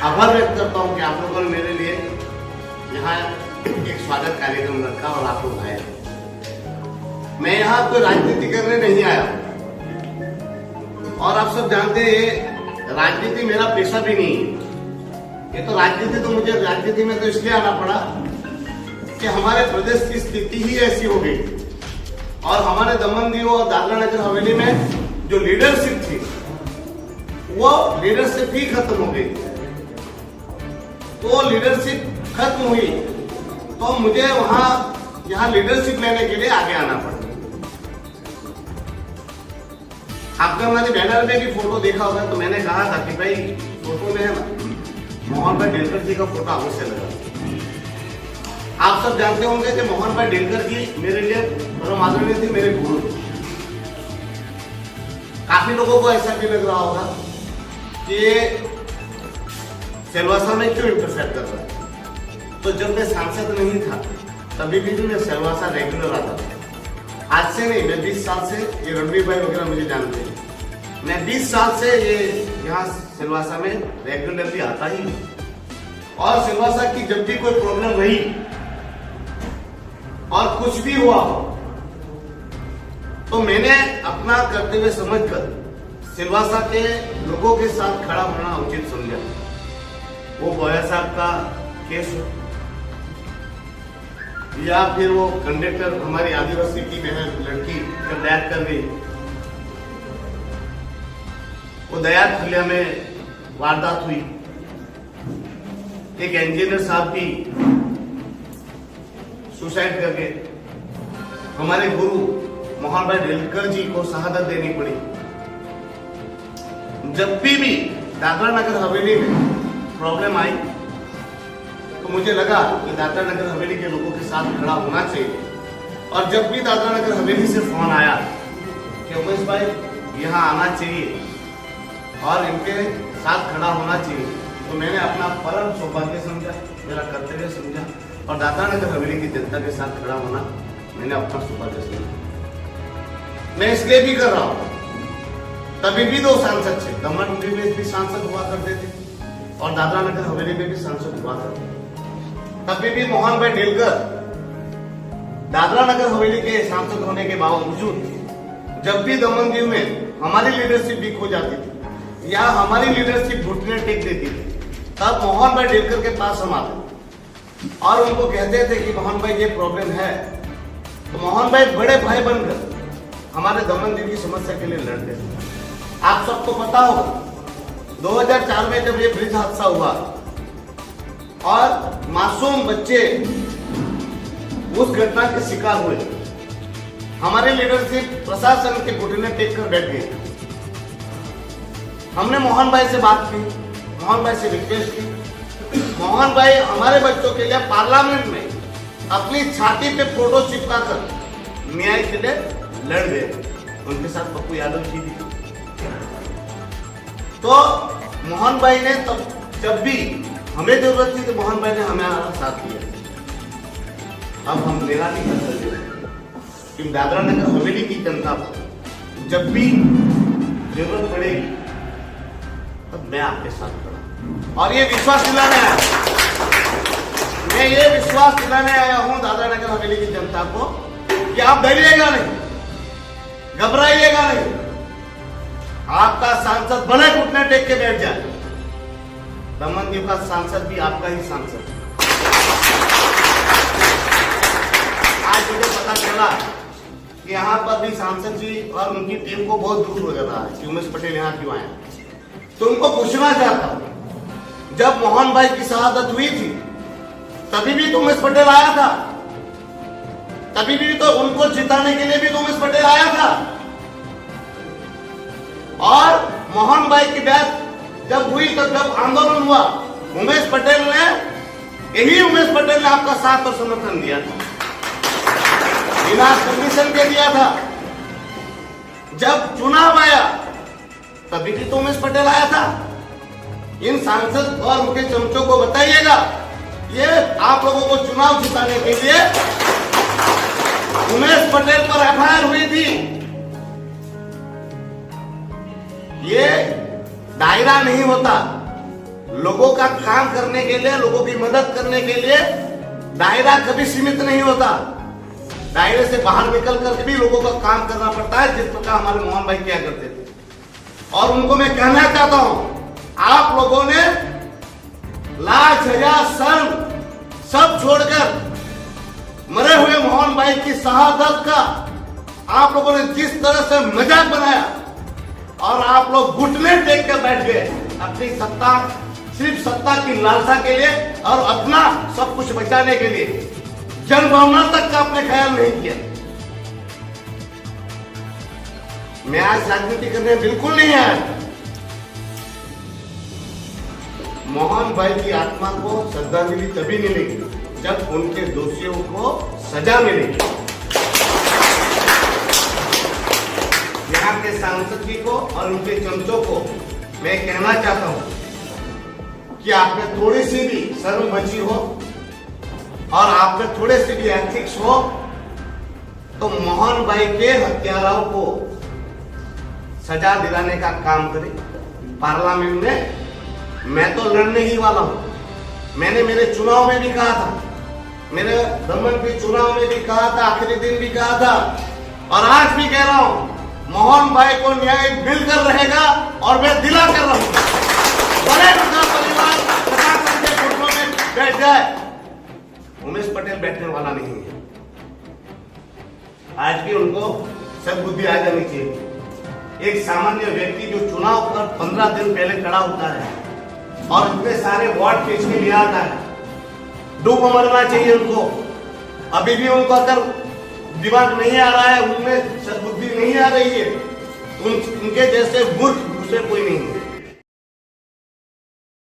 आभार व्यक्त करता हूँ कि आप लोगों ने मेरे लिए यहाँ एक स्वागत कार्यक्रम रखा और आप लोग आए। मैं यहाँ कोई राजनीति करने नहीं आया और आप सब जानते हैं राजनीति मेरा पेशा भी नहीं है। ये तो राजनीति तो मुझे राजनीति में तो इसलिए आना पड़ा कि हमारे प्रदेश की स्थिति ही ऐसी हो गई और हमारे दमन दीव और दादरा नगर हवेली में जो लीडरशिप थी वो लीडरशिप ही खत्म हो गई। तो लीडरशिप खत्म हुई तो मुझे वहां यहाँ लीडरशिप लेने के लिए आगे आना पड़ा। आपने हमारे बैनर में भी फोटो देखा होगा तो मैंने कहा था कि भाई फोटो में है ना मोहन भाई डेलकर जी का फोटो अवश्य लगा। आप सब जानते होंगे कि मोहन भाई डेलकर जी मेरे लिए परम आदरणीय थे, मेरे गुरु। काफी लोगों को ऐसा भी लग रहा होगा कि सिलवासा में क्यों इंटरफेयर कर रहा है। तो जब मैं सांसद नहीं था तभी भी मैं सिलवासा रेगुलर आता था। आज से नहीं, मैं 20 साल से, ये रणवीर भाई वगैरह मुझे जानते हैं, मैं 20 साल से ये यहाँ सिलवासा में रेगुलरली आता ही। और सिलवासा की जब भी कोई प्रॉब्लम रही और कुछ भी हुआ तो मैंने अपना कर्तव्य समझकर सिलवासा के लोगों के साथ खड़ा होना उचित समझा। वो बोया साहब का केस हो या फिर वो कंडक्टर हमारी आदिवासी की बहन लड़की जब डेथ कर गई, वो दयात खलिया में वारदात हुई, एक इंजीनियर साहब भी सुसाइड करके हमारे गुरु मोहन भाई डेलकर जी को शहादत देनी पड़ी। जब भी दादरा नगर हवेली में प्रॉब्लम आई तो मुझे लगा कि दादरा नगर हवेली के लोगों के साथ खड़ा होना चाहिए। और जब भी दादरा नगर हवेली से फोन आया कि उमेश भाई यहाँ आना चाहिए और इनके साथ खड़ा होना चाहिए, तो मैंने अपना परम सौभाग्य समझा, मेरा कर्तव्य समझा और दादरा नगर हवेली की जनता के साथ खड़ा होना मैंने अपना सौभाग्य समझा। मैं इसलिए भी कर रहा हूँ। तभी भी 2 सांसद थे, दमन में भी सांसद हुआ करते थे और दादरा नगर हवेली में भी सांसद हुआ करते थे। तभी भी मोहन भाई डेलकर दादरा नगर हवेली के सांसद होने के बावजूद जब भी दमन दीव में हमारी लीडरशिप वीक हो जाती थी या हमारी लीडरशिप घुटने टेक देती थी, तब मोहन भाई डेलकर के पास हम आते और उनको कहते थे कि मोहन भाई ये प्रॉब्लम है। तो मोहन भाई बड़े भाई बनकर हमारे दमन दीव की समस्या के लिए लड़ते थे। आप सबको पता होगा 2004 में जब ये ब्रिज हादसा हुआ और मासूम बच्चे उस घटना के शिकार हुए, हमारे लीडरशिप प्रशासन के घुटने टेक कर बैठ गई। हमने मोहन भाई से बात की, मोहन भाई से रिक्वेस्ट की। मोहन भाई हमारे बच्चों के लिए पार्लियामेंट में अपनी छाती पे फोटो चिपका कर न्याय के लिए लड़ गए। उनके साथ पप्पू यादव जी भी। तो मोहन भाई ने तब जब भी हमें जरूरत थी तो मोहन भाई ने हमारा साथ दिया। अब हम मेरा नहीं कर सकते कि दादरा नगर हवेली की जनता को जब भी जरूरत पड़ेगी तब मैं आपके साथ खड़ा और ये विश्वास दिलाने आया, मैं ये विश्वास दिलाने आया हूं दादरा नगर हवेली की जनता को कि आप डरिएगा नहीं, घबराइएगा नहीं। आपका सांसद भले घुटने टेक के बैठ जाए, दमन दीव का सांसद भी आपका ही सांसद। आज मुझे पता चला कि यहाँ पर भी सांसद जी और उनकी टीम को बहुत दुख हो रहा है कि उमेश पटेल यहाँ क्यों आए। तो उनको पूछना चाहता हूं, जब मोहन भाई की शहादत हुई थी तभी भी तो उमेश पटेल आया था, तभी भी तो उनको जिताने के लिए भी तो उमेश पटेल आया था। और मोहन भाई की बात जब हुई तब जब आंदोलन हुआ उमेश पटेल ने, यही उमेश पटेल ने आपका साथ और समर्थन दिया था, बिना कंडीशन के दिया था। जब चुनाव आया तभी भी तो उमेश पटेल आया था। इन सांसद और उनके चमचों को बताइएगा, ये आप लोगों को चुनाव जिताने के लिए उमेश पटेल पर एफआईआर हुई थी। ये दायरा नहीं होता, लोगों का काम करने के लिए, लोगों की मदद करने के लिए दायरा कभी सीमित नहीं होता। दायरे से बाहर निकल करके भी लोगों का काम करना पड़ता है, जिस प्रकार हमारे मोहन भाई किया करते थे। और उनको मैं कहना चाहता हूं, आप लोगों ने लाज, हया, शर्म सब छोड़कर मरे हुए मोहन भाई की शहादत का आप लोगों ने जिस तरह से मजाक बनाया और आप लोग घुटने टेक कर बैठ गए अपनी सत्ता, सिर्फ सत्ता की लालसा के लिए और अपना सब कुछ बचाने के लिए, जन भावना तक का आपने ख्याल नहीं किया। मैं आज राजनीति करने बिल्कुल नहीं आया। मोहन भाई की आत्मा को श्रद्धांजलि तभी मिलेगी जब उनके दोषियों को सजा मिलेगी। यहाँ के सांसद जी को और उनके चमचों को मैं कहना चाहता हूं कि आप में थोड़ी सी भी शर्म बची हो और आप में थोड़े से भी एथिक्स हो तो मोहन भाई के हत्याराओं को सजा दिलाने का काम करें पार्लियामेंट में। मैं तो लड़ने ही वाला हूं। मैंने मेरे चुनाव में भी कहा था, मेरे दमन के चुनाव में भी कहा था, आखिरी दिन भी कहा था और आज भी कह रहा हूं, मोहन भाई को न्याय मिलकर रहेगा और मैं दिला कर रहूंगा। बड़े परिवार घुटनों में बैठ जाए, उमेश पटेल बैठने वाला नहीं है। आज भी उनको सद्बुद्धि आ जानी चाहिए। एक सामान्य व्यक्ति जो चुनाव पर 15 दिन पहले खड़ा होता है और इतने सारे वोट खींच के ले आता है, डूब मरना चाहिए उनको। अभी भी उनको अगर दिमाग नहीं आ रहा है, उनमें सद्बुद्धि नहीं आ रही है, उनके जैसे मूर्ख दूसरे कोई नहीं है।